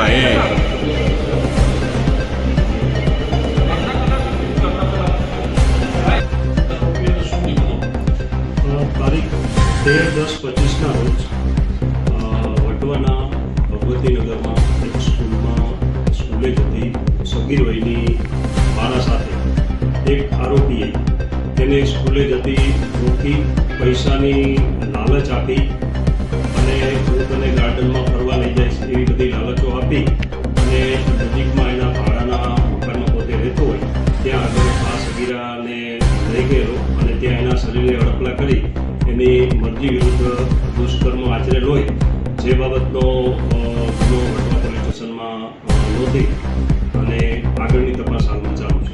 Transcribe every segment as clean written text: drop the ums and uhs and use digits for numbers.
ભાઈ. તારીખ 13/10/25ના રોજ વટવાના ભગવતીનગરમાં એક સ્કૂલે જતી સગીર વયની બાળા સાથે એક આરોપીએ તેને સ્કૂલે જતી રોકી પૈસાની લાલચ આપી અને હું તને ગાર્ડનમાં ફરવા લઈ જઈશ એવી બધી લાલચો આપી અને નજીકમાં એના ભાડાના મકાનમાં પોતે રહેતો હોય ત્યાં આગળ આ સગીરાને લઈ ગયેલો અને ત્યાં એના શરીરે અડપલા કરી એની મરજી વિરુદ્ધ દુષ્કર્મ આચરેલ હોય જે બાબતનો ગુનો વટવા પોલીસ સ્ટેશનમાં નોંધી અને આગળની તપાસ હાલમાં ચાલુ છે.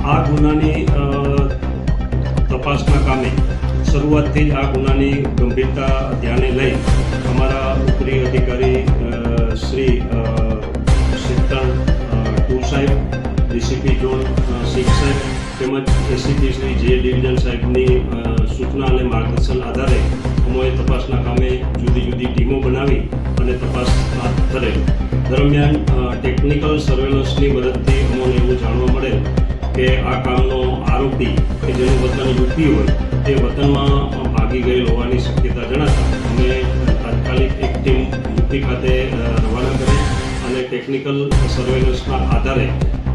આ ગુનાની તપાસના કામે શરૂઆતથી જ આ ગુનાની ગંભીરતા ધ્યાને લઈ અમારા ઉપરી અધિકારી શ્રી શીતલ ટુ સાહેબ, ડીસીપી ઝોન 6 સાહેબ તેમજ એસીપી શ્રી જે ડિવિઝન સાહેબની સૂચના અને માર્ગદર્શન આધારે અમોએ તપાસના કામે જુદી જુદી ટીમો બનાવી અને તપાસ હાથ ધરેલ. દરમિયાન ટેકનિકલ સર્વેલન્સની મદદથી અમોને એવું જાણવા મળેલ કે આ કામનો આરોપી કે જેનું વતન યુપી હોય તે વતનમાં ભાગી ગયેલ હોવાની શક્યતા જણાતા અમે તાત્કાલિક એક ટીમ યુપી ખાતે રવાના કરી અને ટેકનિકલ સર્વેલન્સના આધારે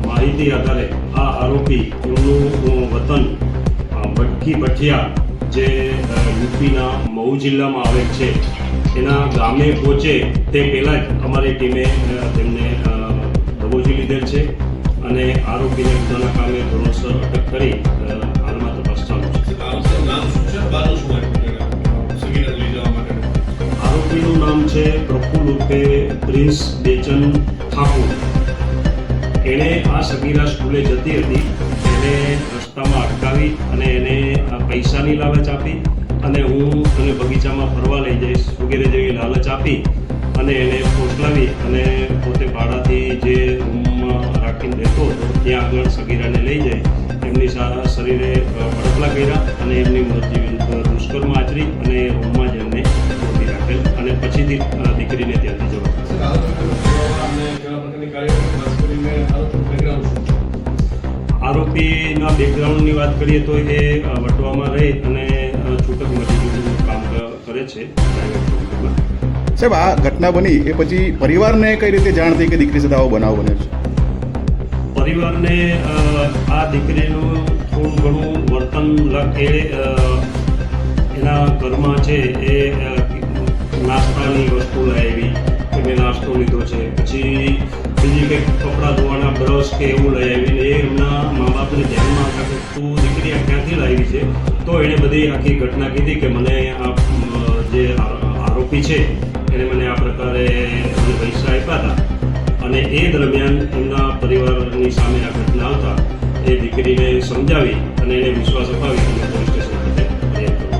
માહિતી આધારે આ આરોપી એમનું વતન ભટકી ભઠિયા જે યુપીના મહુ જિલ્લામાં આવેલ છે એના ગામે પહોંચે તે પહેલાં જ અમારી ટીમે તેમને દબોચી લીધેલ છે અને આરોપીને ગુનાના કામે ધોરણસર અટક કરી હાલમાં તપાસ ચાલુ છે. આરોપીનું નામ છે પ્રફુલ ઉર્ફે પ્રિન્સ બેચન ઠાકુર. એણે આ સગીરા સ્કૂલે જતી હતી એને રસ્તામાં અટકાવી અને એને પૈસાની લાલચ આપી અને હું તને બગીચામાં ફરવા લઈ જઈશ વગેરે જેવી લાલચ આપી અને એને ફોસલાવી અને પોતે ભાડાથી જે રૂમમાં રાખીને રહેતો હતો ત્યાં આગળ સગીરાને લઈ જઈ એમની શરીરે અડપલા કર્યા અને એમની મરજી વિરુદ્ધ દુષ્કર્મ આચરી અને રૂમમાં જ એમને રોકી રાખેલ અને પછીથી દીકરીને ત્યાંથી જવા. આરોપીના બેકગ્રાઉન્ડની વાત કરીએ તો એ વટવામાં રહી અને છૂટક મજૂરીનું કામ કરે છે પ્રાઇવેટ કંપનીમાં. સાહેબ, આ ઘટના બની એ પછી પરિવારને કઈ રીતે જાણ થઈ કે દીકરી સાથે આવો બનાવ બને છે? પરિવારને આ દીકરીનું થોડું ઘણું વર્તન એના ઘરમાં છે એ નાસ્તાની વસ્તુ લાવી કે મેં નાસ્તો લીધો છે, પછી બીજી કંઈક કપડાં ધોવાના બ્રશ કે એવું લઈ આવીને એ એમના મા બાપને ધ્યાનમાં હતા કે તું દીકરી આ ક્યાંથી લાવી છે તો એણે બધી આખી ઘટના કીધી કે મને આ જે આરોપી છે એણે મને આ પ્રકારે મને પૈસા આપ્યા હતા અને એ દરમિયાન એમના પરિવારની સામે આ ઘટના આવતા એ દીકરીને સમજાવી અને એને વિશ્વાસ અપાવી અને પોલીસ સ્ટેશન ખાતે ફરિયાદ કરી.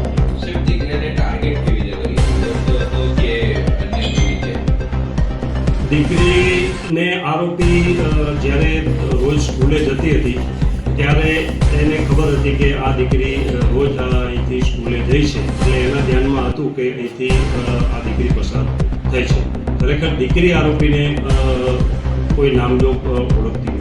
દીકરીને આરોપી જ્યારે રોજ સ્કૂલે જતી હતી ત્યારે એને ખબર હતી કે આ દીકરી રોજ અહીંથી સ્કૂલે જઈ છે એટલે એના ધ્યાનમાં હતું કે અહીંથી આ દીકરી પસાર થઈ છે. ખરેખર દીકરી આરોપીને કોઈ નામજોગ ઓળખતી